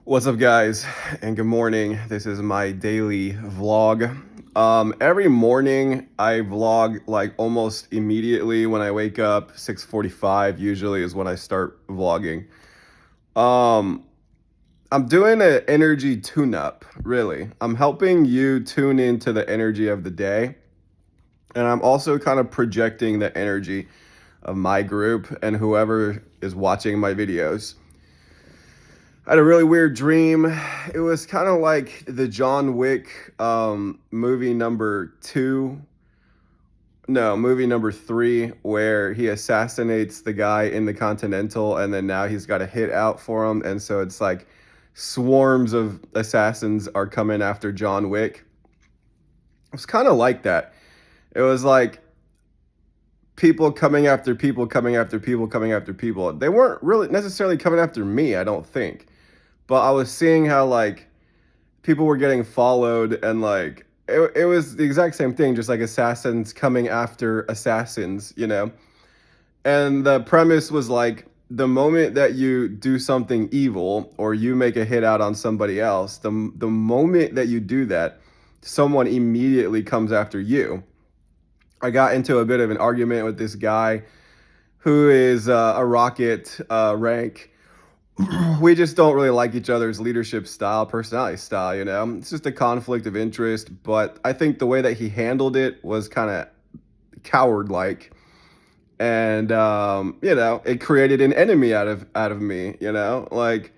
What's up, guys, and good morning. This is my daily vlog. Every morning I vlog like almost immediately when I wake up. 6:45 usually is when I start vlogging. Um, I'm doing an energy tune-up, really. I'm helping you tune into the energy of the day, and I'm also kind of projecting the energy of my group and whoever is watching my videos. I had a really weird dream. It was kind of like the John Wick movie number two. No, movie number three, where he assassinates the guy in the Continental, and then now he's got a hit out for him. And so it's like swarms of assassins are coming after John Wick. It was kind of like that. It was like people coming after people, coming after people, coming after people. They weren't really necessarily coming after me, I don't think. But I was seeing how like people were getting followed and like it was the exact same thing, just like assassins coming after assassins. And the premise was like the moment that you do something evil or you make a hit out on somebody else, the moment that you do that, someone immediately comes after you. I got into a bit of an argument with this guy who is a rocket rank. We just don't really like each other's leadership style, personality style. It's just a conflict of interest, but I think the way that he handled it was kind of coward like. And it created an enemy out of me. Like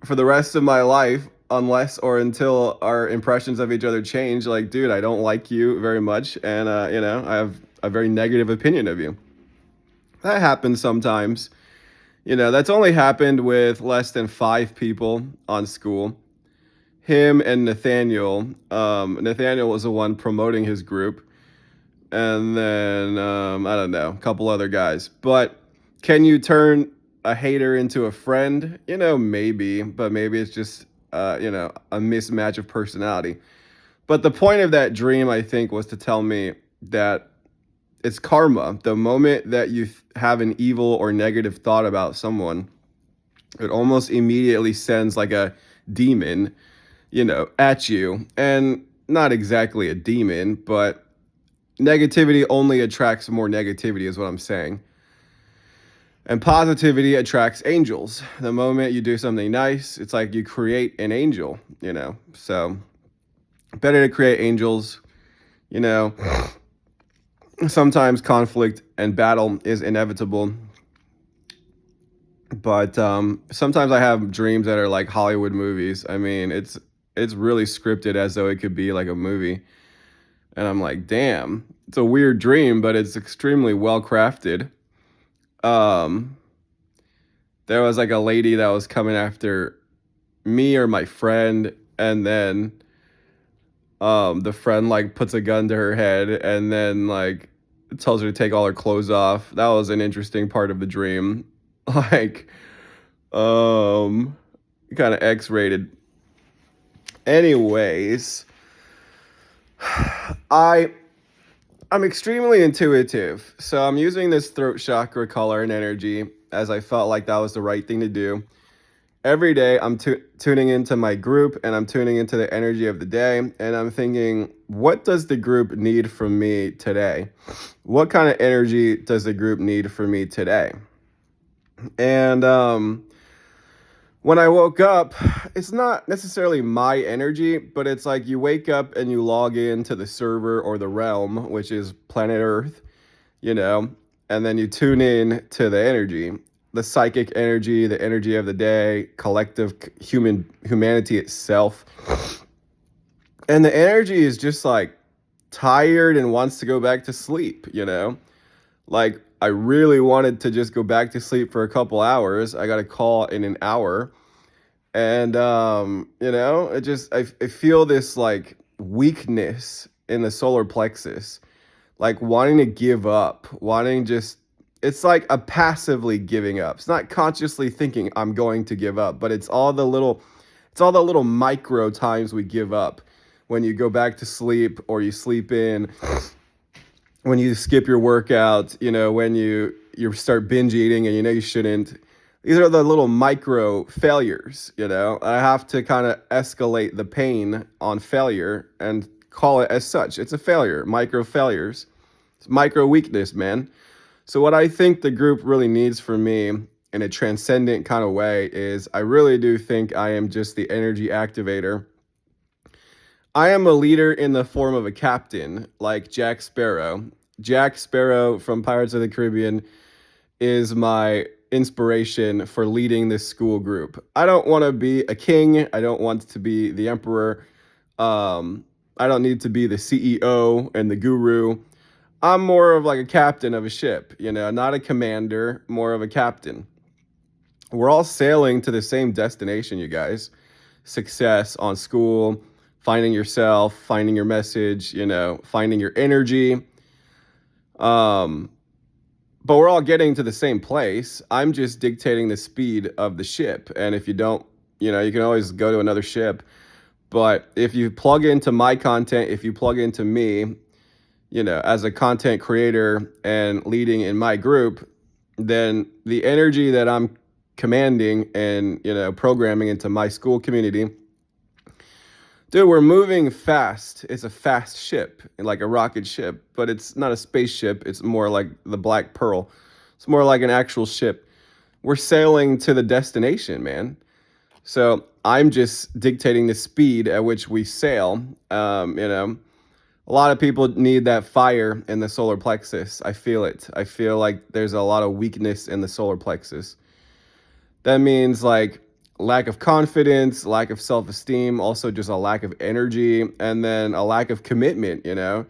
for the rest of my life, unless or until our impressions of each other change, like, dude, I don't like you very much, and I have a very negative opinion of you. That happens sometimes. That's only happened with less than 5 people on school. Him and Nathaniel. Nathaniel was the one promoting his group. And then, I don't know, a couple other guys. But can you turn a hater into a friend? Maybe. But maybe it's just, a mismatch of personality. But the point of that dream, I think, was to tell me that it's karma. The moment that you have an evil or negative thought about someone, it almost immediately sends like a demon, at you. And not exactly a demon, but negativity only attracts more negativity, is what I'm saying. And positivity attracts angels. The moment you do something nice, it's like you create an angel. So better to create angels, you know. Sometimes conflict and battle is inevitable, but sometimes I have dreams that are like Hollywood movies. I mean, it's really scripted as though it could be like a movie, and I'm like, damn, it's a weird dream, but it's extremely well crafted. Um, there was like a lady that was coming after me or my friend, and then the friend like puts a gun to her head, and then like tells her to take all her clothes off. That was an interesting part of the dream. Like, um, kind of X-rated. Anyways, I I'm extremely intuitive, so I'm using this throat chakra color and energy as I felt like that was the right thing to do. Every day, I'm tuning into my group and I'm tuning into the energy of the day, and I'm thinking, what does the group need from me today? What kind of energy does the group need from me today? And when I woke up, it's not necessarily my energy, but it's like you wake up and you log into the server or the realm, which is planet Earth, you know, and then you tune in to the energy, the psychic energy, the energy of the day, collective humanity itself. And the energy is just like tired and wants to go back to sleep. Like I really wanted to just go back to sleep for a couple hours. I got a call in an hour. And I feel this like weakness in the solar plexus, like wanting to give up, wanting just it's like a passively giving up. It's not consciously thinking I'm going to give up, but it's all the little micro times we give up. When you go back to sleep or you sleep in, when you skip your workout, when you start binge eating and you know you shouldn't, these are the little micro failures, you know. I have to kind of escalate the pain on failure and call it as such. It's a failure, micro failures. It's micro weakness, man. So what I think the group really needs from me in a transcendent kind of way is I really do think I am just the energy activator. I am a leader in the form of a captain, like Jack Sparrow. Jack Sparrow from Pirates of the Caribbean is my inspiration for leading this school group. I don't want to be a king. I don't want to be the emperor. I don't need to be the CEO and the guru. I'm more of like a captain of a ship, you know, not a commander, more of a captain. We're all sailing to the same destination, you guys. Success on school, finding yourself, finding your message, you know, finding your energy. Um, but we're all getting to the same place. I'm just dictating the speed of the ship. And if you don't, you know, you can always go to another ship. But if you plug into my content, if you plug into me, you know, as a content creator and leading in my group, then the energy that I'm commanding and, you know, programming into my school community, dude, we're moving fast. It's a fast ship, like a rocket ship, but it's not a spaceship. It's more like the Black Pearl. It's more like an actual ship. We're sailing to the destination, man. So I'm just dictating the speed at which we sail. You know, a lot of people need that fire in the solar plexus. I feel it. I feel like there's a lot of weakness in the solar plexus. That means like lack of confidence, lack of self-esteem, also just a lack of energy, and then a lack of commitment, you know.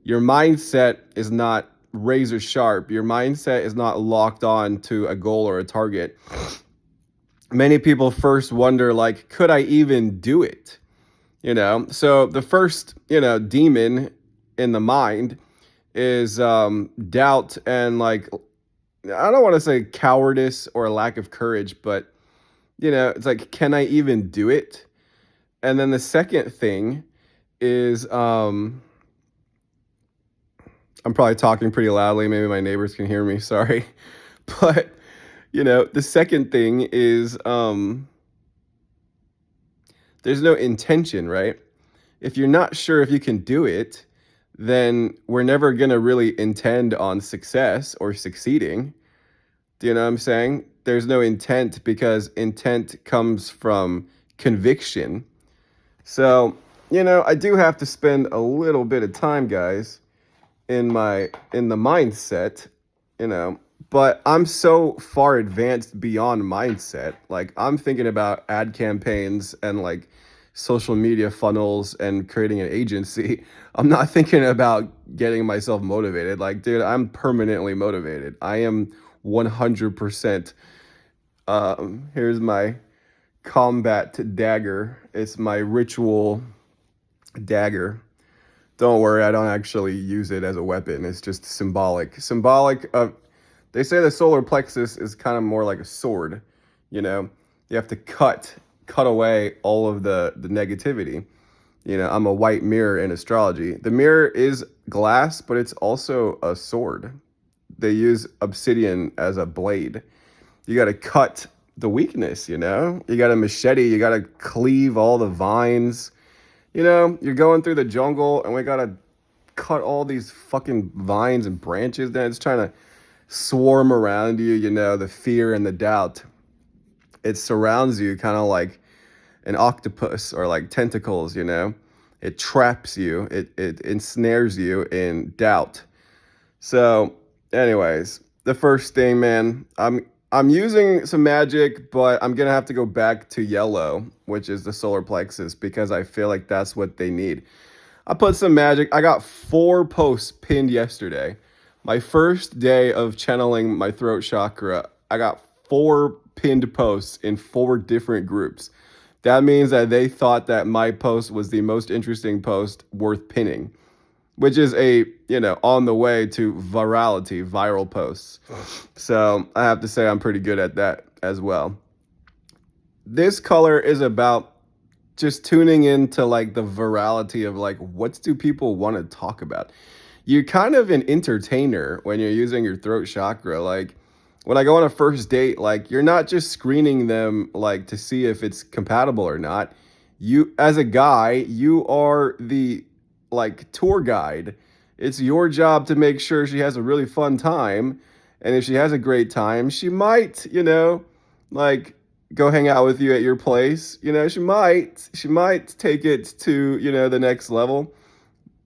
Your mindset is not razor sharp. Your mindset is not locked on to a goal or a target. Many people first wonder, like, could I even do it? You know, so the first, you know, demon in the mind is doubt and like, I don't want to say cowardice or lack of courage, but you know, it's like, can I even do it? And then the second thing is, I'm probably talking pretty loudly. Maybe my neighbors can hear me. Sorry. But, you know, the second thing is, there's no intention, right? If you're not sure if you can do it, then we're never going to really intend on success or succeeding. Do you know what I'm saying? There's no intent because intent comes from conviction. So, you know, I do have to spend a little bit of time, guys, in the mindset, you know, but I'm so far advanced beyond mindset. Like I'm thinking about ad campaigns and like social media funnels and creating an agency. I'm not thinking about getting myself motivated. Like, dude, I'm permanently motivated. I am 100%. Here's my combat dagger. It's my ritual dagger. Don't worry, I don't actually use it as a weapon. It's just symbolic. Symbolic of, they say the solar plexus is kind of more like a sword, you know? You have to cut away all of the negativity. You know, I'm a white mirror in astrology. The mirror is glass, but it's also a sword. They use obsidian as a blade. You got to cut the weakness, you know? You got a machete, you got to cleave all the vines. You know, you're going through the jungle and we got to cut all these fucking vines and branches that it's trying to swarm around you, you know, the fear and the doubt. It surrounds you kind of like an octopus or like tentacles, you know? It traps you, it ensnares you in doubt. So, anyways, the first thing, man, I'm using some magic, but I'm gonna have to go back to yellow, which is the solar plexus, because I feel like that's what they need. I put some magic. I got 4 posts pinned yesterday. My first day of channeling my throat chakra, I got 4 pinned posts in 4 different groups. That means that they thought that my post was the most interesting post worth pinning, which is a, you know, on the way to virality, viral posts. So I have to say I'm pretty good at that as well. This color is about just tuning into like the virality of like, what do people want to talk about? You're kind of an entertainer when you're using your throat chakra. Like When I go on a first date, like you're not just screening them like to see if it's compatible or not. You as a guy, you are the like tour guide. It's your job to make sure she has a really fun time. And if she has a great time, she might, like go hang out with you at your place. She might take it to, the next level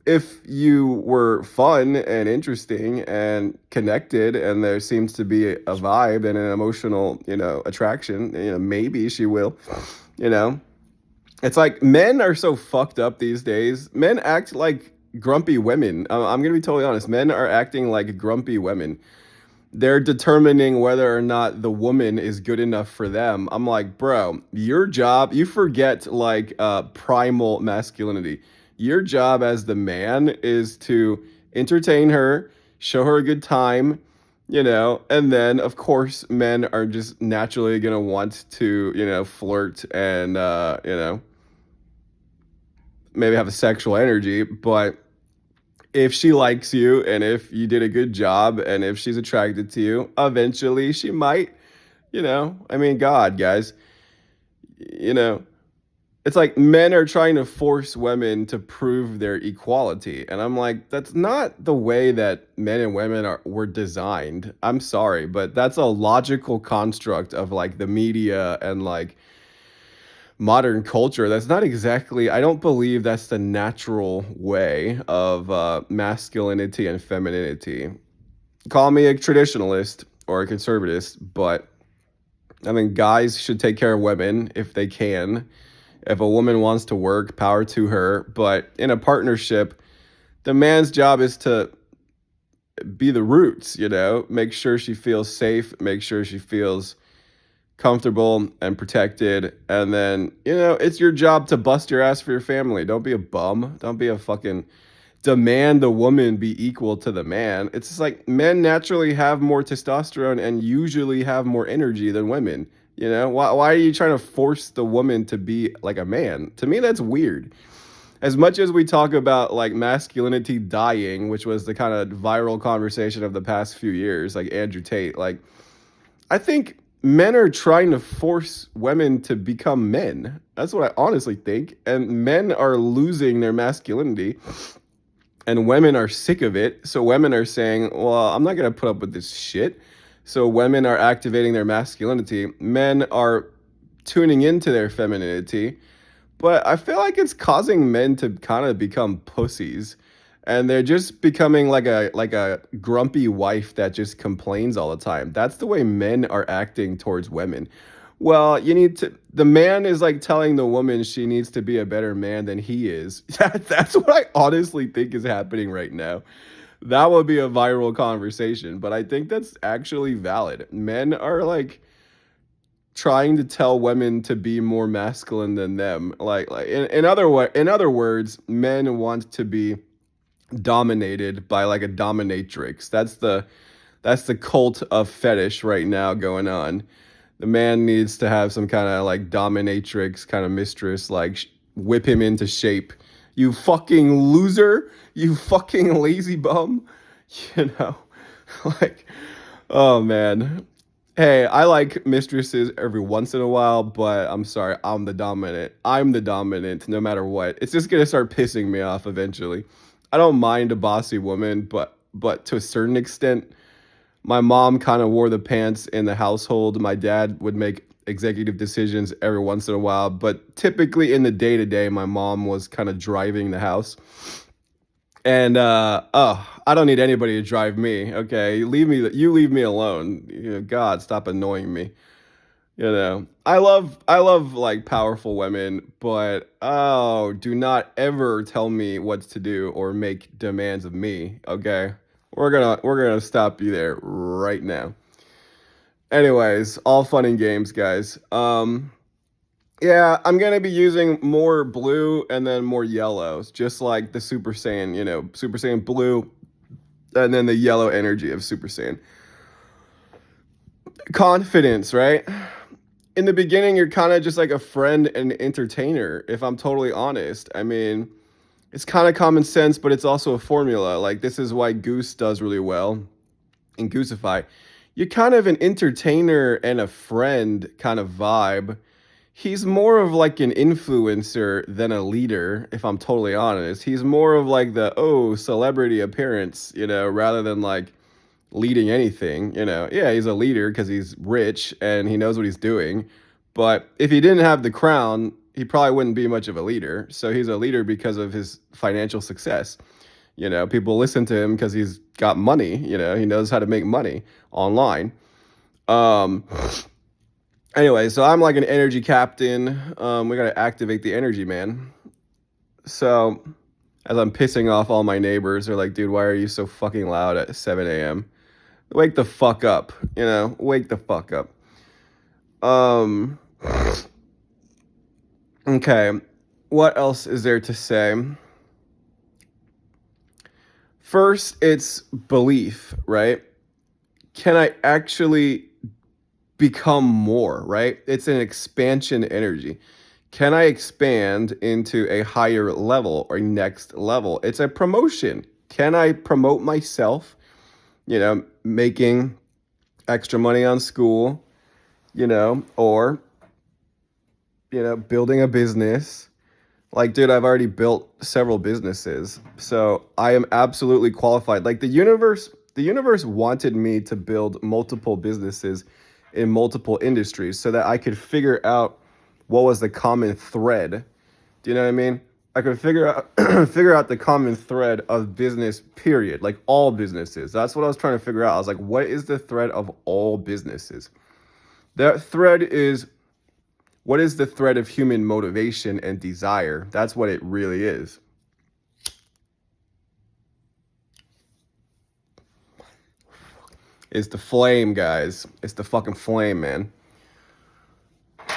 if you were fun and interesting and connected and there seems to be a vibe and an emotional, attraction, maybe she will, you know. It's like men are so fucked up these days. Men act like grumpy women. I'm going to be totally honest. Men are acting like grumpy women. They're determining whether or not the woman is good enough for them. I'm like, bro, your job, you forget like primal masculinity. Your job as the man is to entertain her, show her a good time, and then of course men are just naturally gonna want to, flirt and maybe have a sexual energy, but if she likes you and if you did a good job and if she's attracted to you, eventually she might, I mean, God, guys, you know, it's like men are trying to force women to prove their equality. And I'm like, that's not the way that men and women were designed. I'm sorry, but that's a logical construct of like the media and like modern culture. That's not exactly, I don't believe that's the natural way of masculinity and femininity. Call me a traditionalist or a conservatist, but I think guys should take care of women if they can. If a woman wants to work, power to her. But in a partnership, the man's job is to be the roots, make sure she feels safe, make sure she feels comfortable and protected. And then, it's your job to bust your ass for your family. Don't be a bum. Don't be a fucking demand the woman be equal to the man. It's just like men naturally have more testosterone and usually have more energy than women. Why are you trying to force the woman to be like a man? To me, that's weird. As much as we talk about like masculinity dying, which was the kind of viral conversation of the past few years, like Andrew Tate, like I think men are trying to force women to become men. That's what I honestly think. And men are losing their masculinity and women are sick of it. So women are saying, well, I'm not going to put up with this shit. So women are activating their masculinity. Men are tuning into their femininity. But I feel like it's causing men to kind of become pussies. And they're just becoming like a grumpy wife that just complains all the time. That's the way men are acting towards women. Well, the man is like telling the woman she needs to be a better man than he is. That's what I honestly think is happening right now. That would be a viral conversation, but I think that's actually valid. Men are like trying to tell women to be more masculine than them. Like in other words, men want to be dominated by like a dominatrix. That's the cult of fetish right now going on. The man needs to have some kind of like dominatrix kind of mistress, like whip him into shape. You fucking loser, you fucking lazy bum. You know, like, oh man. Hey, I like mistresses every once in a while, but I'm sorry, I'm the dominant. I'm the dominant no matter what. It's just gonna start pissing me off eventually. I don't mind a bossy woman, but to a certain extent, my mom kind of wore the pants in the household. My dad would make executive decisions every once in a while, but typically in the day to day, my mom was kind of driving the house. And I don't need anybody to drive me. Okay, you leave me alone. God, stop annoying me. I love like powerful women, but oh, do not ever tell me what to do or make demands of me. Okay, we're gonna stop you there right now. Anyways, all fun and games, guys. Yeah, I'm gonna be using more blue and then more yellows, just like the Super Saiyan, Super Saiyan blue, and then the yellow energy of Super Saiyan. Confidence, right? In the beginning, you're kind of just like a friend and entertainer, if I'm totally honest. I mean, it's kind of common sense, but it's also a formula. Like, this is why Goose does really well in Goosify. you're kind of an entertainer and a friend kind of vibe. He's more of like an influencer than a leader, if I'm totally honest. He's more of like the, oh, celebrity appearance, rather than like leading anything. Yeah, he's a leader because he's rich and he knows what he's doing. But if he didn't have the crown, he probably wouldn't be much of a leader. So he's a leader because of his financial success. People listen to him because he's got money. He knows how to make money online. Um, anyway, so I'm like an energy captain. We got to activate the energy, man. So as I'm pissing off all my neighbors, they're like, dude, why are you so fucking loud at 7 a.m.? Wake the fuck up, wake the fuck up. Um, okay, what else is there to say? First, it's belief, right? Can I actually become more, right? It's an expansion energy. Can I expand into a higher level or next level? It's a promotion. Can I promote myself? Making extra money on school, or, building a business. Like, dude, I've already built several businesses. So I am absolutely qualified. Like the universe wanted me to build multiple businesses in multiple industries so that I could figure out what was the common thread. Do you know what I mean? I could figure out figure out the common thread of business, period. Like all businesses. That's what I was trying to figure out. I was like, what is the thread of all businesses? That thread is what is the thread of human motivation and desire? That's what it really is. It's the flame, guys. It's the fucking flame, man.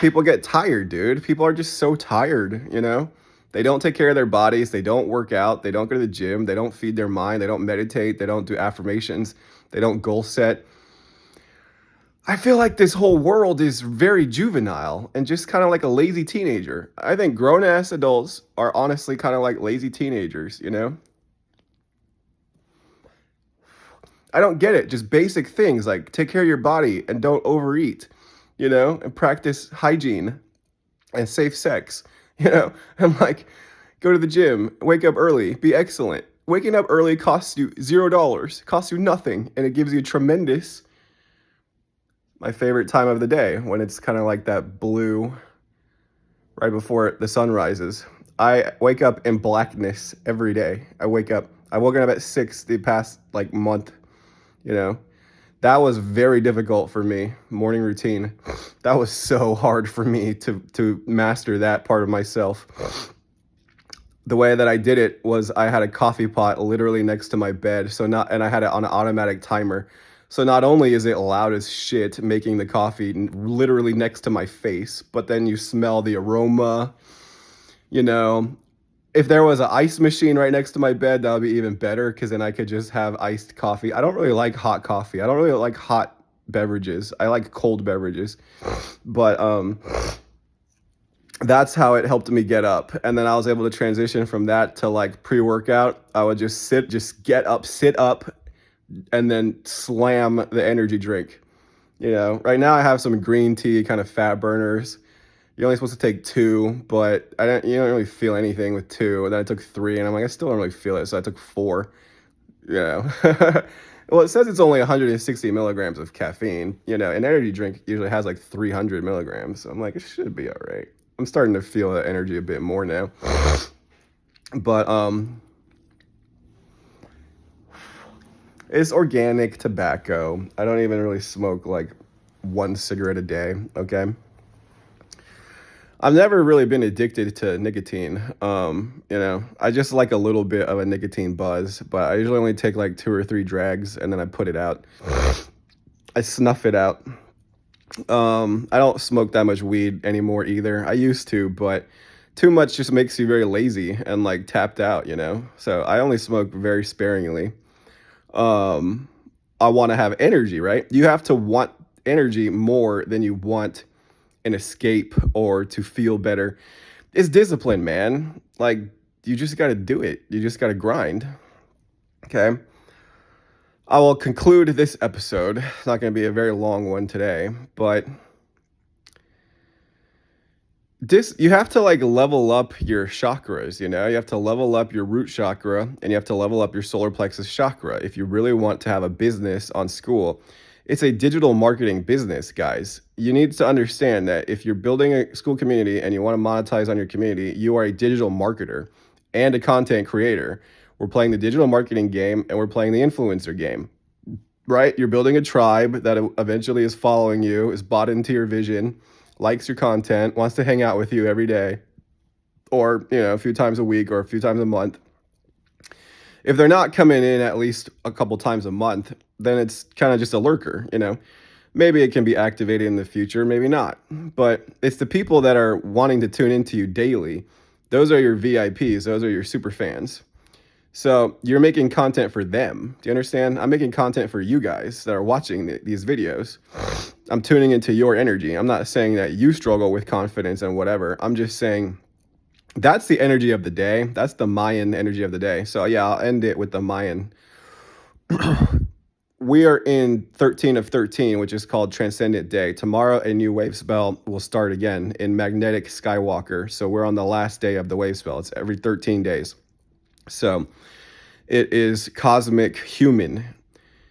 People get tired, dude. People are just so tired. They don't take care of their bodies. They don't work out. They don't go to the gym. They don't feed their mind. They don't meditate. They don't do affirmations. They don't goal set. I feel like this whole world is very juvenile and just kind of like a lazy teenager. I think grown ass adults are honestly kind of like lazy teenagers. I don't get it. Just basic things like take care of your body and don't overeat, and practice hygiene and safe sex. I'm like, go to the gym, wake up early, be excellent. Waking up early costs you $0, costs you nothing, and it gives you tremendous. My favorite time of the day when it's kind of like that blue right before the sun rises. I wake up in blackness every day. I woke up at 6 the past like month, you know. That was very difficult for me, morning routine. That was so hard for me to master that part of myself. The way that I did it was I had a coffee pot literally next to my bed, and I had it on an automatic timer. So not only is it loud as shit making the coffee literally next to my face, but then you smell the aroma, you know. If there was an ice machine right next to my bed, that would be even better because then I could just have iced coffee. I don't really like hot coffee. I don't really like hot beverages. I like cold beverages. But that's how it helped me get up. And then I was able to transition from that to like pre-workout. I would just sit up, and then slam the energy drink. Right now I have some green tea kind of fat burners. You're only supposed to take 2, but you don't really feel anything with 2. And then I took 3, and I'm like, I still don't really feel it, so I took 4. Well, it says it's only 160 milligrams of caffeine. An energy drink usually has like 300 milligrams. So I'm like, it should be all right. I'm starting to feel the energy a bit more now. But it's organic tobacco. I don't even really smoke like 1 cigarette a day, okay? I've never really been addicted to nicotine. I just like a little bit of a nicotine buzz, but I usually only take like 2 or 3 drags and then I put it out. I snuff it out. I don't smoke that much weed anymore either. I used to, but too much just makes you very lazy and like tapped out, So I only smoke very sparingly. I want to have energy, right? You have to want energy more than you want an escape or to feel better. It's discipline, man. Like, you just got to do it. You just got to grind. Okay. I will conclude this episode. It's not going to be a very long one today, but you have to like level up your chakras, you know? You have to level up your root chakra and you have to level up your solar plexus chakra if you really want to have a business on school. It's a digital marketing business, guys. You need to understand that if you're building a school community and you want to monetize on your community, you are a digital marketer and a content creator. We're playing the digital marketing game and we're playing the influencer game, right? You're building a tribe that eventually is following you, is bought into your vision, likes your content, wants to hang out with you every day, or a few times a week or a few times a month. If they're not coming in at least a couple times a month, then it's kind of just a lurker. Maybe it can be activated in the future, maybe not. But it's the people that are wanting to tune into you daily. Those are your VIPs, those are your super fans. So you're making content for them. Do you understand? I'm making content for you guys that are watching these videos. I'm tuning into your energy. I'm not saying that you struggle with confidence and whatever. I'm just saying that's the energy of the day. That's the Mayan energy of the day. So yeah, I'll end it with the Mayan. We are in 13 of 13, which is called Transcendent Day. Tomorrow, a new wave spell will start again in Magnetic Skywalker. So we're on the last day of the wave spell. It's every 13 days. So it is cosmic human.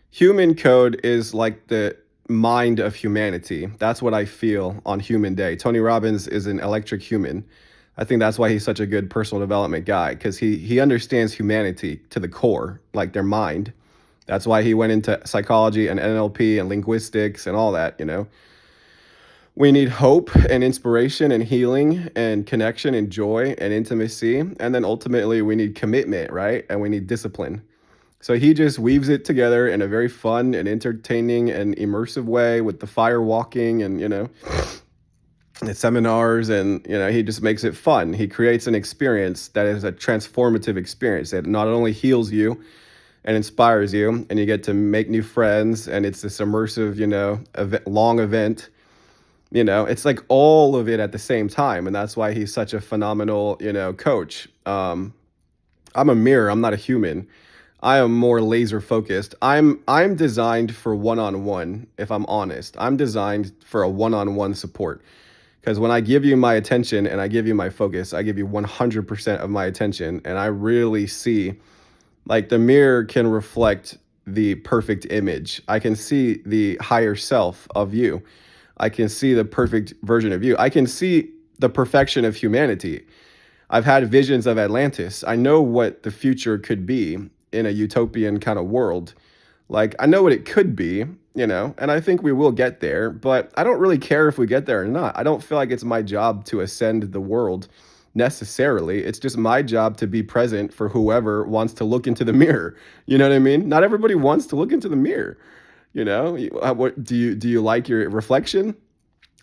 Human code is like the mind of humanity. That's what I feel on Human Day. Tony Robbins is an electric human. I think that's why he's such a good personal development guy, because he understands humanity to the core, like their mind. That's why he went into psychology and NLP and linguistics and all that. We need hope and inspiration and healing and connection and joy and intimacy. And then ultimately we need commitment, right? And we need discipline. So he just weaves it together in a very fun and entertaining and immersive way with the fire walking and, the seminars. And, he just makes it fun. He creates an experience that is a transformative experience that not only heals you and inspires you and you get to make new friends. And it's this immersive, long event. It's like all of it at the same time. And that's why he's such a phenomenal, coach. I'm a mirror. I'm not a human. I am more laser focused. I'm designed for one-on-one, if I'm honest. I'm designed for a one-on-one support. Because when I give you my attention and I give you my focus, I give you 100% of my attention. And I really see, like, the mirror can reflect the perfect image. I can see the higher self of you. I can see the perfect version of you. I can see the perfection of humanity. I've had visions of Atlantis. I know what the future could be in a utopian kind of world. Like, I know what it could be, and I think we will get there, but I don't really care if we get there or not. I don't feel like it's my job to ascend the world necessarily. It's just my job to be present for whoever wants to look into the mirror. You know what I mean? Not everybody wants to look into the mirror. What do you like your reflection?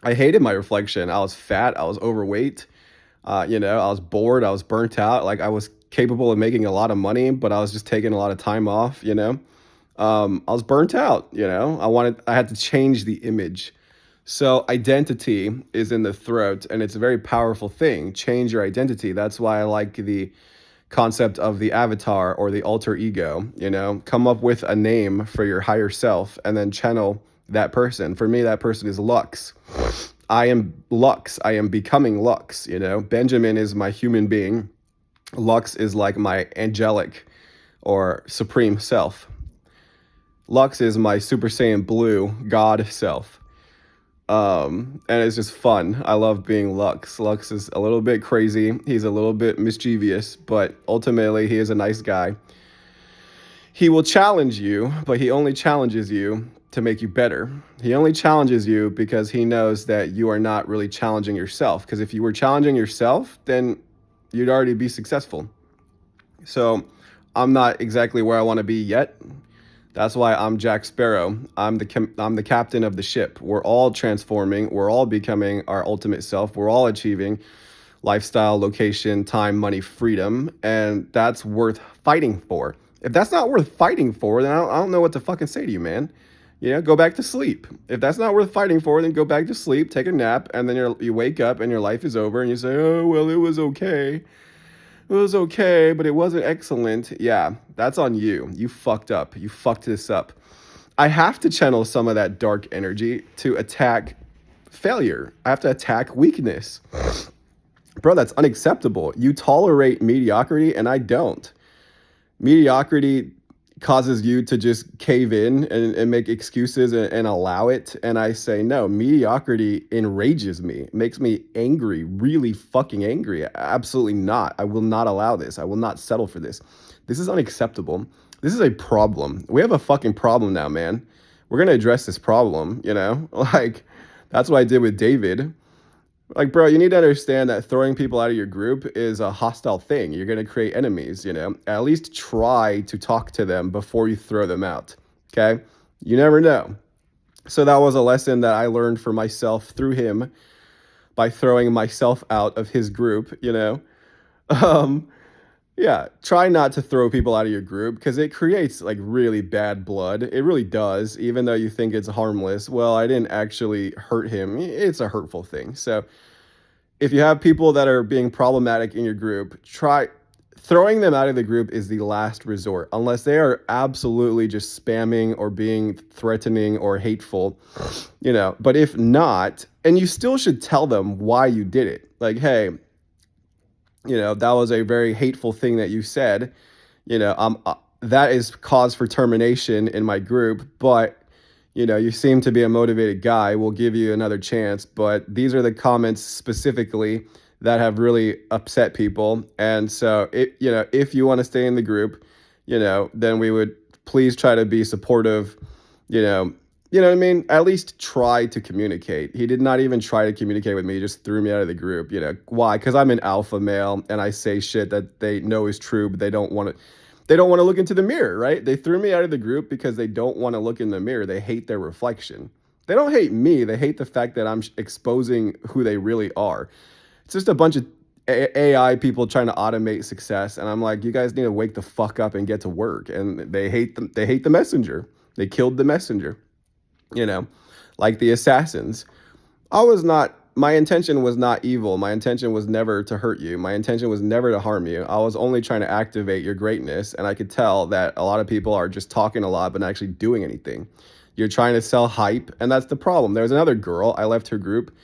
I hated my reflection. I was fat. I was overweight. I was bored. I was burnt out. Like, I was capable of making a lot of money, but I was just taking a lot of time off. I was burnt out. I had to change the image. So identity is in the throat, and it's a very powerful thing. Change your identity. That's why I like the concept of the avatar or the alter ego. Come up with a name for your higher self and then channel that person. For me, that person is Lux. I am Lux. I am becoming Lux. Benjamin is my human being. Lux is like my angelic or supreme self. Lux is my Super Saiyan Blue God self. And it's just fun. I love being Lux. Lux is a little bit crazy. He's a little bit mischievous, but ultimately he is a nice guy. He will challenge you, but he only challenges you to make you better. He only challenges you because he knows that you are not really challenging yourself. Because if you were challenging yourself, then you'd already be successful. So I'm not exactly where I want to be yet. That's why I'm Jack Sparrow. I'm the captain of the ship. We're all transforming. We're all becoming our ultimate self. We're all achieving lifestyle, location, time, money, freedom. And that's worth fighting for. If that's not worth fighting for, then I don't know what to fucking say to you, man. Go back to sleep. If that's not worth fighting for, then go back to sleep, take a nap, and then you wake up and your life is over and you say, oh, well, it was okay. It was okay, but it wasn't excellent. Yeah, that's on you. You fucked up. You fucked this up. I have to channel some of that dark energy to attack failure. I have to attack weakness. Bro, that's unacceptable. You tolerate mediocrity, and I don't. Mediocrity causes you to just cave in and make excuses and allow it. And I say, no, mediocrity enrages me, makes me angry, really fucking angry. Absolutely not. I will not allow this. I will not settle for this. This is unacceptable. This is a problem. We have a fucking problem now, man. We're going to address this problem, you know? Like, that's what I did with David. Like, bro, you need to understand that throwing people out of your group is a hostile thing. You're going to create enemies, you know? At least try to talk to them before you throw them out, okay? You never know. So that was a lesson that I learned for myself through him by throwing myself out of his group, you know? Um, yeah, try not to throw people out of your group because it creates like really bad blood. It really does, even though you think it's harmless. Well, I didn't actually hurt him. It's a hurtful thing. So if you have people that are being problematic in your group, try throwing them out of the group is the last resort, unless they are absolutely just spamming or being threatening or hateful, you know. But if not, and you still should tell them why you did it. Like, hey, you know, that was a very hateful thing that you said. You know, that is cause for termination in my group, but you know, you seem to be a motivated guy. We'll give you another chance, but these are the comments specifically that have really upset people. And so, you know, if you want to stay in the group, you know, then we would please try to be supportive. You know what I mean? At least try to communicate. He did not even try to communicate with me. He just threw me out of the group. You know why? Because I'm an alpha male and I say shit that they know is true, but they don't want to. They don't want to look into the mirror, right? They threw me out of the group because they don't want to look in the mirror. They hate their reflection. They don't hate me. They hate the fact that I'm exposing who they really are. It's just a bunch of AI people trying to automate success, and I'm like, you guys need to wake the fuck up and get to work. And they hate them. They hate the messenger. They killed the messenger. You know, like the assassins. My intention was not evil. My intention was never to hurt you. My intention was never to harm you. I was only trying to activate your greatness. And I could tell that a lot of people are just talking a lot, but not actually doing anything. You're trying to sell hype. And that's the problem. There's another girl. I left her group.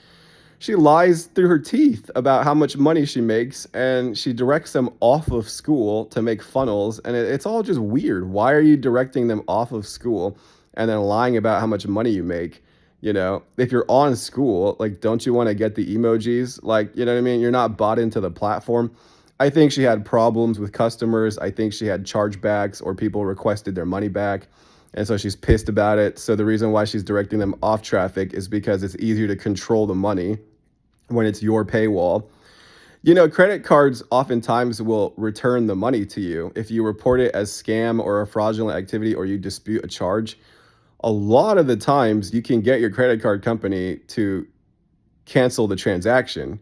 She lies through her teeth about how much money she makes. And she directs them off of school to make funnels. And it's all just weird. Why are you directing them off of school and then lying about how much money you make? You know, if you're on school, like, don't you want to get the emojis? Like, you know what I mean? You're not bought into the platform. I think she had problems with customers. I think she had chargebacks or people requested their money back. And so she's pissed about it. So the reason why she's directing them off traffic is because it's easier to control the money when it's your paywall. You know, credit cards oftentimes will return the money to you if you report it as scam or a fraudulent activity or you dispute a charge. A lot of the times you can get your credit card company to cancel the transaction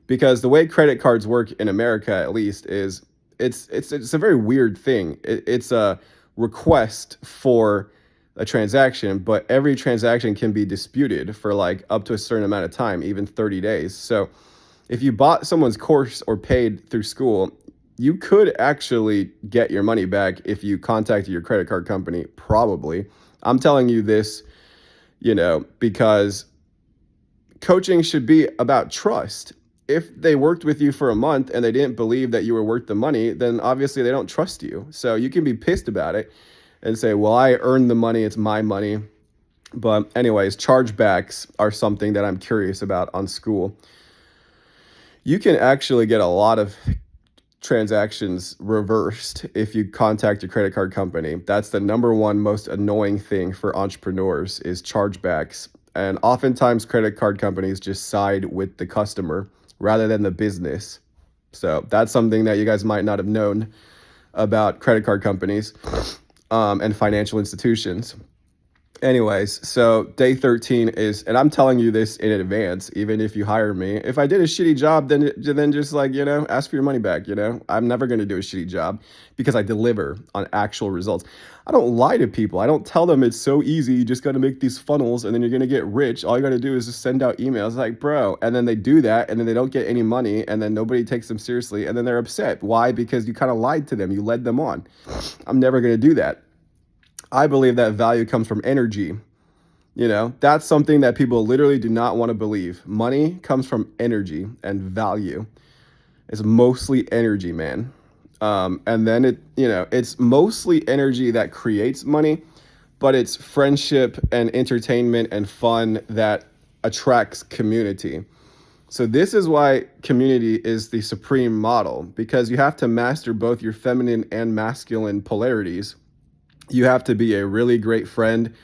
because the way credit cards work in America, at least, is it's a very weird thing. It's a request for a transaction, but every transaction can be disputed for like up to a certain amount of time, even 30 days. So if you bought someone's course or paid through school, you could actually get your money back if you contacted your credit card company, probably. I'm telling you this, you know, because coaching should be about trust. If they worked with you for a month and they didn't believe that you were worth the money, then obviously they don't trust you. So you can be pissed about it and say, well, I earned the money, it's my money. But anyways, chargebacks are something that I'm curious about on school. You can actually get a lot of transactions reversed if you contact your credit card company. That's the number one most annoying thing for entrepreneurs is chargebacks. And oftentimes credit card companies just side with the customer rather than the business. So that's something that you guys might not have known about credit card companies and financial institutions. Anyways, so day 13 is, and I'm telling you this in advance, even if you hire me. If I did a shitty job, then just like, ask for your money back, I'm never going to do a shitty job because I deliver on actual results. I don't lie to people. I don't tell them it's so easy. You just got to make these funnels and then you're going to get rich. All you got to do is just send out emails like, bro. And then they do that and then they don't get any money and then nobody takes them seriously and then they're upset. Why? Because you kind of lied to them. You led them on. I'm never going to do that. I believe that value comes from energy. That's something that people literally do not want to believe. Money comes from energy and value. It's mostly energy, man. And then it's mostly energy that creates money, but it's friendship and entertainment and fun that attracts community. So this is why community is the supreme model, because you have to master both your feminine and masculine polarities. You have to be a really great friend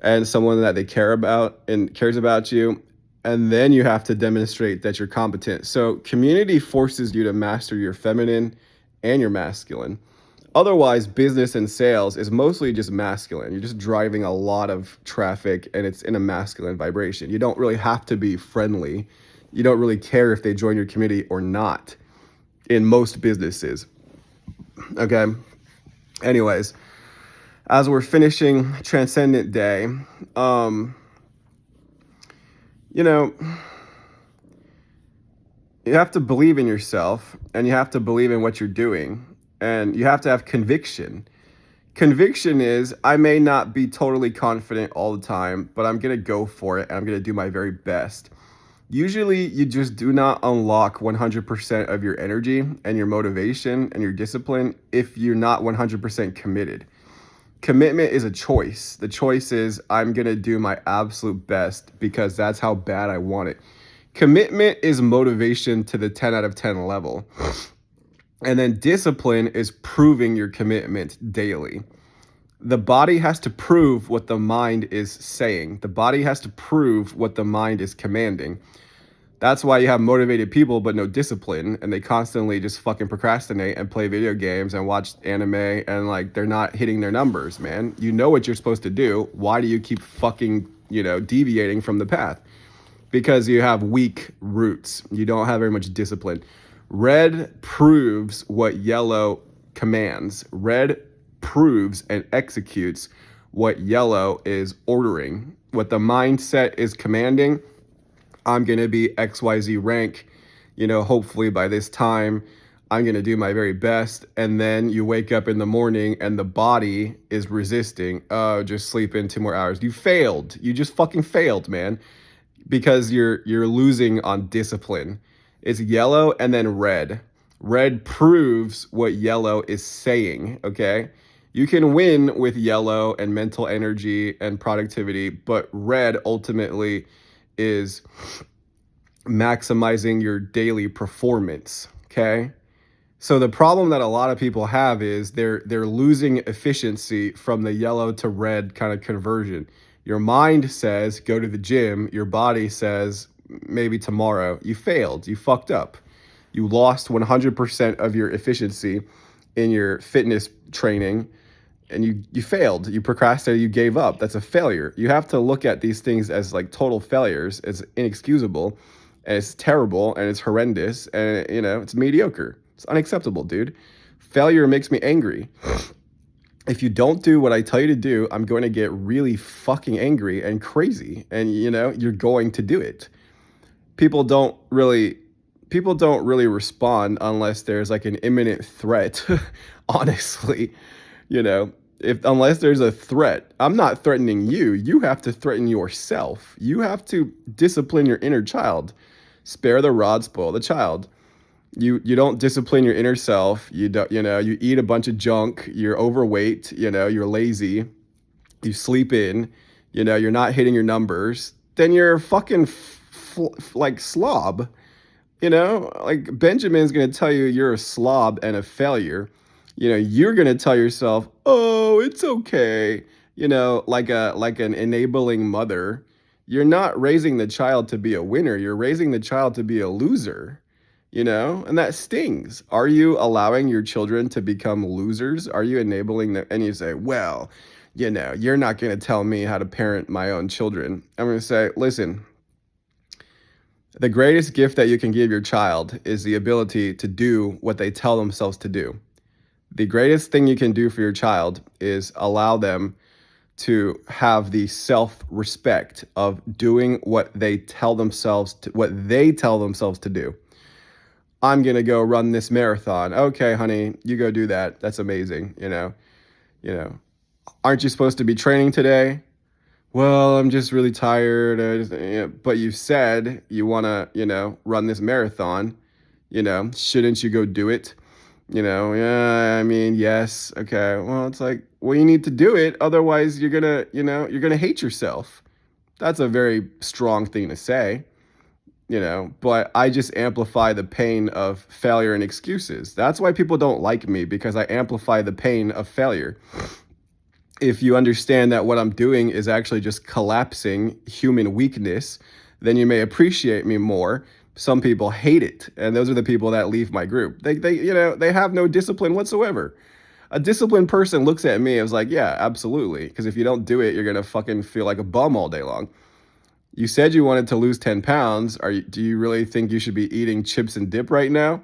and someone that they care about and cares about you. And then you have to demonstrate that you're competent. So community forces you to master your feminine and your masculine. Otherwise, business and sales is mostly just masculine. You're just driving a lot of traffic and it's in a masculine vibration. You don't really have to be friendly. You don't really care if they join your community or not in most businesses. Okay. Anyways, as we're finishing Transcendent Day, you have to believe in yourself and you have to believe in what you're doing and you have to have conviction. Conviction is, I may not be totally confident all the time, but I'm going to go for it and I'm going to do my very best. Usually you just do not unlock 100% of your energy and your motivation and your discipline if you're not 100% committed. Commitment is a choice. The choice is I'm going to do my absolute best because that's how bad I want it. Commitment is motivation to the 10 out of 10 level. And then discipline is proving your commitment daily. The body has to prove what the mind is saying. The body has to prove what the mind is commanding. That's why you have motivated people but no discipline, and they constantly just fucking procrastinate and play video games and watch anime, and like they're not hitting their numbers, man. You know what you're supposed to do. Why do you keep fucking, deviating from the path? Because you have weak roots. You don't have very much discipline. Red proves what yellow commands. Red proves and executes what yellow is ordering. What the mindset is commanding, I'm going to be XYZ rank, hopefully by this time, I'm going to do my very best. And then you wake up in the morning and the body is resisting. Oh, just sleep in 2 more hours. You failed. You just fucking failed, man, because you're losing on discipline. It's yellow and then red. Red proves what yellow is saying, okay? You can win with yellow and mental energy and productivity, but red ultimately is maximizing your daily performance, okay? So the problem that a lot of people have is they're losing efficiency from the yellow to red kind of conversion. Your mind says go to the gym, your body says maybe tomorrow. You failed, you fucked up. You lost 100% of your efficiency in your fitness training. And you failed, you procrastinated, you gave up. That's a failure. You have to look at these things as like total failures. It's inexcusable, and it's terrible, and it's horrendous, and it's mediocre. It's unacceptable, dude. Failure makes me angry. If you don't do what I tell you to do, I'm going to get really fucking angry and crazy, and you're going to do it. People don't really respond unless there's like an imminent threat, honestly. Unless there's a threat. I'm not threatening you. You have to threaten yourself. You have to discipline your inner child. Spare the rod, spoil the child. You don't discipline your inner self. You don't, you eat a bunch of junk. You're overweight. You're lazy. You sleep in. You're not hitting your numbers. Then you're a fucking like slob. Like Benjamin's gonna tell you you're a slob and a failure. You're going to tell yourself, oh, it's okay. Like an enabling mother. You're not raising the child to be a winner. You're raising the child to be a loser, and that stings. Are you allowing your children to become losers? Are you enabling them? And you say, well, you're not going to tell me how to parent my own children. I'm going to say, listen, the greatest gift that you can give your child is the ability to do what they tell themselves to do. The greatest thing you can do for your child is allow them to have the self-respect of doing what they tell themselves to do. I'm going to go run this marathon. Okay, honey, you go do that. That's amazing, You know, aren't you supposed to be training today? Well, I'm just really tired. But you said you want to, run this marathon. Shouldn't you go do it? Yeah, I mean, yes. Okay. Well, it's like, well, you need to do it. Otherwise, you're going to hate yourself. That's a very strong thing to say, but I just amplify the pain of failure and excuses. That's why people don't like me, because I amplify the pain of failure. If you understand that what I'm doing is actually just collapsing human weakness, then you may appreciate me more. Some people hate it, and those are the people that leave my group. They have no discipline whatsoever. A disciplined person looks at me and is like, yeah, absolutely. Because if you don't do it, you're gonna fucking feel like a bum all day long. You said you wanted to lose 10 pounds. Do you really think you should be eating chips and dip right now?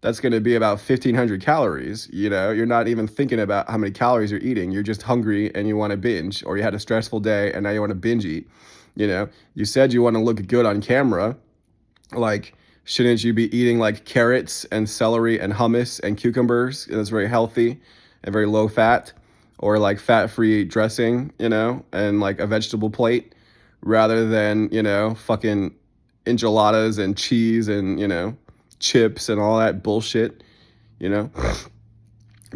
That's going to be about 1,500 calories. You're not even thinking about how many calories you're eating. You're just hungry and you want to binge, or you had a stressful day and now you want to binge eat. You said you want to look good on camera. Like, shouldn't you be eating like carrots and celery and hummus and cucumbers? That's very healthy and very low fat, or like fat-free dressing, and like a vegetable plate, rather than, fucking enchiladas and cheese and, chips and all that bullshit, you know,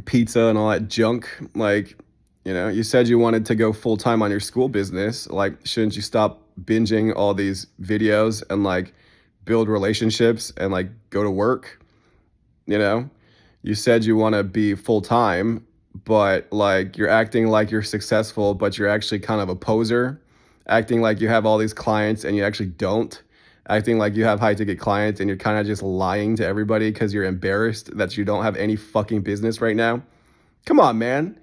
pizza and all that junk. Like, you said you wanted to go full time on your school business. Like, shouldn't you stop binging all these videos and like build relationships and like go to work? You said you want to be full time, but like you're acting like you're successful, but you're actually kind of a poser, acting like you have all these clients and you actually don't, acting like you have high ticket clients and you're kind of just lying to everybody because you're embarrassed that you don't have any fucking business right now. Come on, man.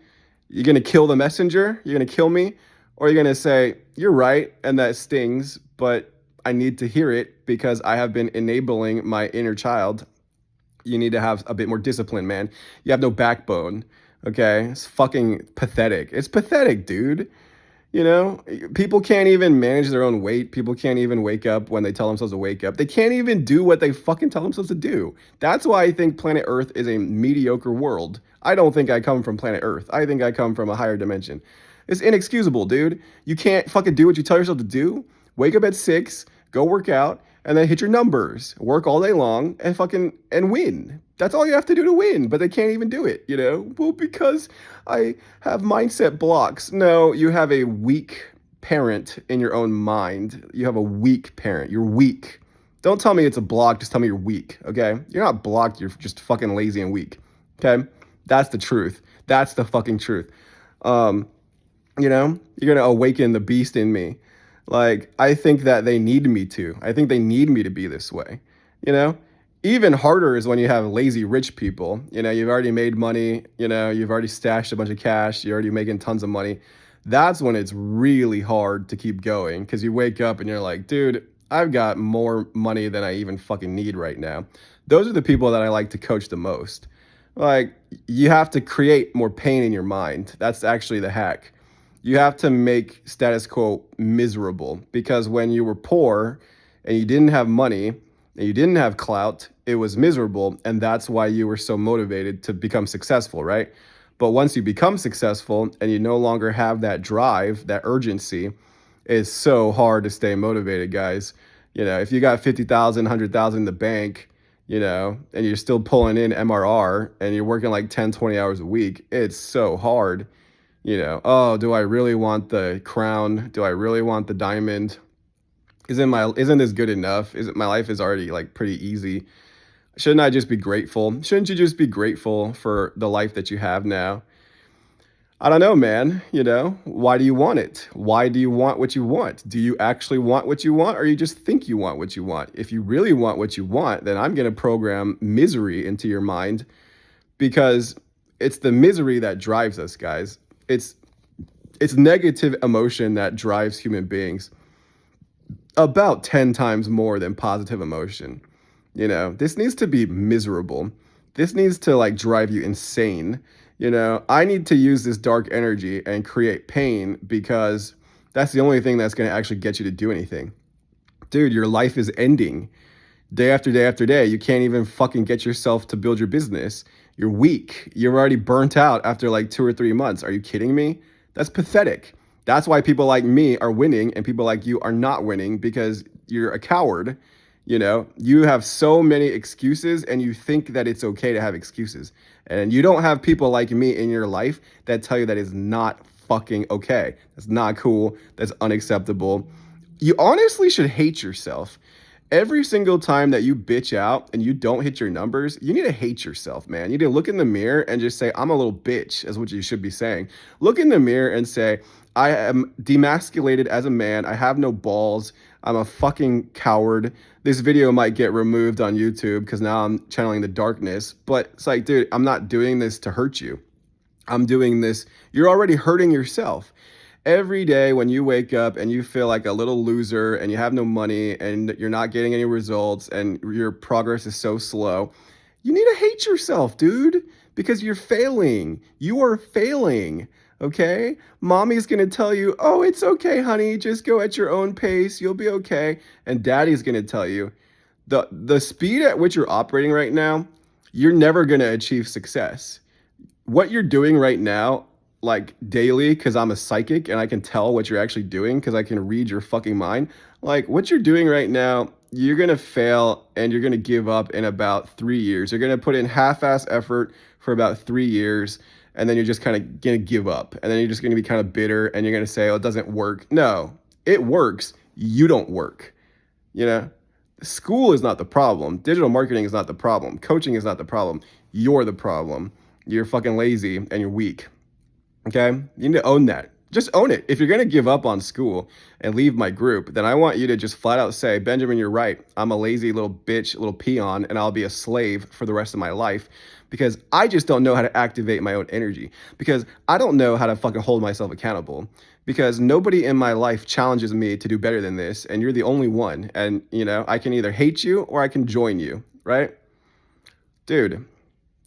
You're going to kill the messenger? You're going to kill me? Or you're going to say, you're right, and that stings, but I need to hear it because I have been enabling my inner child. You need to have a bit more discipline, man. You have no backbone, okay? It's fucking pathetic. It's pathetic, dude. People can't even manage their own weight. People can't even wake up when they tell themselves to wake up. They can't even do what they fucking tell themselves to do. That's why I think planet Earth is a mediocre world. I don't think I come from planet Earth. I think I come from a higher dimension. It's inexcusable, dude. You can't fucking do what you tell yourself to do. Wake up at 6, go work out, and then hit your numbers. Work all day long and win. That's all you have to do to win, but they can't even do it, Well, because I have mindset blocks. No, you have a weak parent in your own mind. You have a weak parent. You're weak. Don't tell me it's a block, just tell me you're weak, okay? You're not blocked, you're just fucking lazy and weak, okay? That's the truth. That's the fucking truth. You're gonna awaken the beast in me. Like, I think that they need me to. I think they need me to be this way, Even harder is when you have lazy rich people. You've already made money, you've already stashed a bunch of cash, you're already making tons of money. That's when it's really hard to keep going, because you wake up and you're like, dude, I've got more money than I even fucking need right now. Those are the people that I like to coach the most. Like, you have to create more pain in your mind. That's actually the hack. You have to make status quo miserable, because when you were poor and you didn't have money and you didn't have clout, it was miserable. And that's why you were so motivated to become successful, right? But once you become successful and you no longer have that drive, that urgency, it's so hard to stay motivated, guys. If you got 50,000, 100,000 in the bank, and you're still pulling in MRR and you're working like 10, 20 hours a week, it's so hard. Oh, do I really want the crown? Do I really want the diamond? Isn't this good enough? My life is already like pretty easy. Shouldn't I just be grateful? Shouldn't you just be grateful for the life that you have now? I don't know, man. Why do you want it? Why do you want what you want? Do you actually want what you want, or you just think you want what you want? If you really want what you want, then I'm going to program misery into your mind, because it's the misery that drives us, guys. It's It's negative emotion that drives human beings about 10 times more than positive emotion. This needs to be miserable. This needs to like drive you insane. I need to use this dark energy and create pain because that's the only thing that's going to actually get you to do anything. Dude, your life is ending day after day after day. You can't even fucking get yourself to build your business. You're weak. You're already burnt out after like 2 or 3 months. Are you kidding me? That's pathetic. That's why people like me are winning and people like you are not winning because you're a coward. You have so many excuses and you think that it's okay to have excuses. And you don't have people like me in your life that tell you that is not fucking okay. That's not cool. That's unacceptable. You honestly should hate yourself. Every single time that you bitch out and you don't hit your numbers, you need to hate yourself, man. You need to look in the mirror and just say, I'm a little bitch, is what you should be saying. Look in the mirror and say, I am demasculated as a man. I have no balls. I'm a fucking coward. This video might get removed on YouTube because now I'm channeling the darkness. But it's like, dude, I'm not doing this to hurt you. I'm doing this. You're already hurting yourself. Every day when you wake up and you feel like a little loser and you have no money and you're not getting any results and your progress is so slow, you need to hate yourself, dude, because you're failing. You are failing, okay? Mommy's going to tell you, oh, it's okay, honey. Just go at your own pace. You'll be okay. And daddy's going to tell you, the speed at which you're operating right now, you're never going to achieve success. What you're doing right now, like daily, because I'm a psychic and I can tell what you're actually doing because I can read your fucking mind. Like what you're doing right now, you're going to fail and you're going to give up in about 3 years. You're going to put in half-ass effort for about 3 years and then you're just kind of going to give up. And then you're just going to be kind of bitter and you're going to say, oh, it doesn't work. No, it works. You don't work. School is not the problem. Digital marketing is not the problem. Coaching is not the problem. You're the problem. You're fucking lazy and you're weak. Okay? You need to own that. Just own it. If you're going to give up on school and leave my group, then I want you to just flat out say, Benjamin, you're right. I'm a lazy little bitch, little peon, and I'll be a slave for the rest of my life because I just don't know how to activate my own energy, because I don't know how to fucking hold myself accountable, because nobody in my life challenges me to do better than this, and you're the only one. And, I can either hate you or I can join you, right? Dude.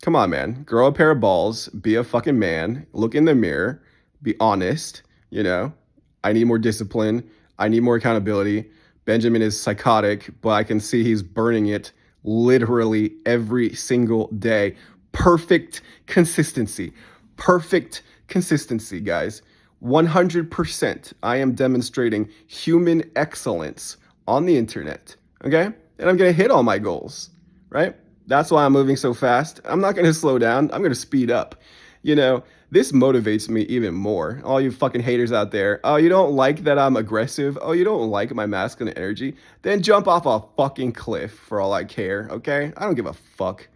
Come on, man. Grow a pair of balls. Be a fucking man. Look in the mirror. Be honest. I need more discipline. I need more accountability. Benjamin is psychotic, but I can see he's burning it literally every single day. Perfect consistency. Perfect consistency, guys. 100%. I am demonstrating human excellence on the internet. Okay? And I'm going to hit all my goals, right? That's why I'm moving so fast. I'm not going to slow down. I'm going to speed up. This motivates me even more. All you fucking haters out there. Oh, you don't like that I'm aggressive? Oh, you don't like my masculine energy? Then jump off a fucking cliff for all I care, okay? I don't give a fuck.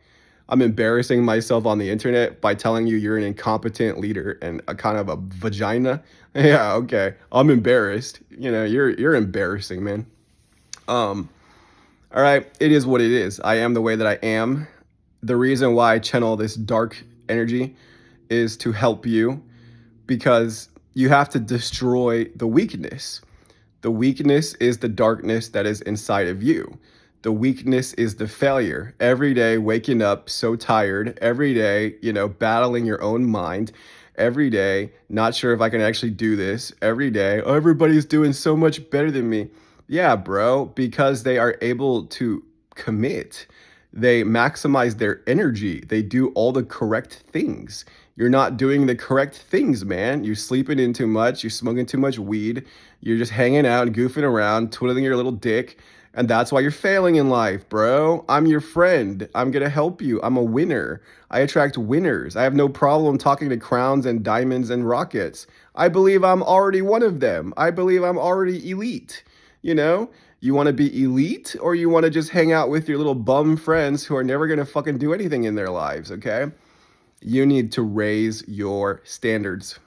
I'm embarrassing myself on the internet by telling you you're an incompetent leader and a kind of a vagina. Yeah, okay. I'm embarrassed. You're embarrassing, man. All right, it is what it is. I am the way that I am. The reason why I channel this dark energy is to help you, because you have to destroy the weakness. The weakness is the darkness that is inside of you. The weakness is the failure. Every day waking up so tired, every day, battling your own mind, every day not sure if I can actually do this, every day, oh, everybody's doing so much better than me. Yeah, bro, because they are able to commit. They maximize their energy. They do all the correct things. You're not doing the correct things, man. You're sleeping in too much. You're smoking too much weed. You're just hanging out and goofing around, twiddling your little dick. And that's why you're failing in life, bro. I'm your friend. I'm going to help you. I'm a winner. I attract winners. I have no problem talking to crowns and diamonds and rockets. I believe I'm already one of them. I believe I'm already elite. You want to be elite, or you want to just hang out with your little bum friends who are never going to fucking do anything in their lives, okay? You need to raise your standards.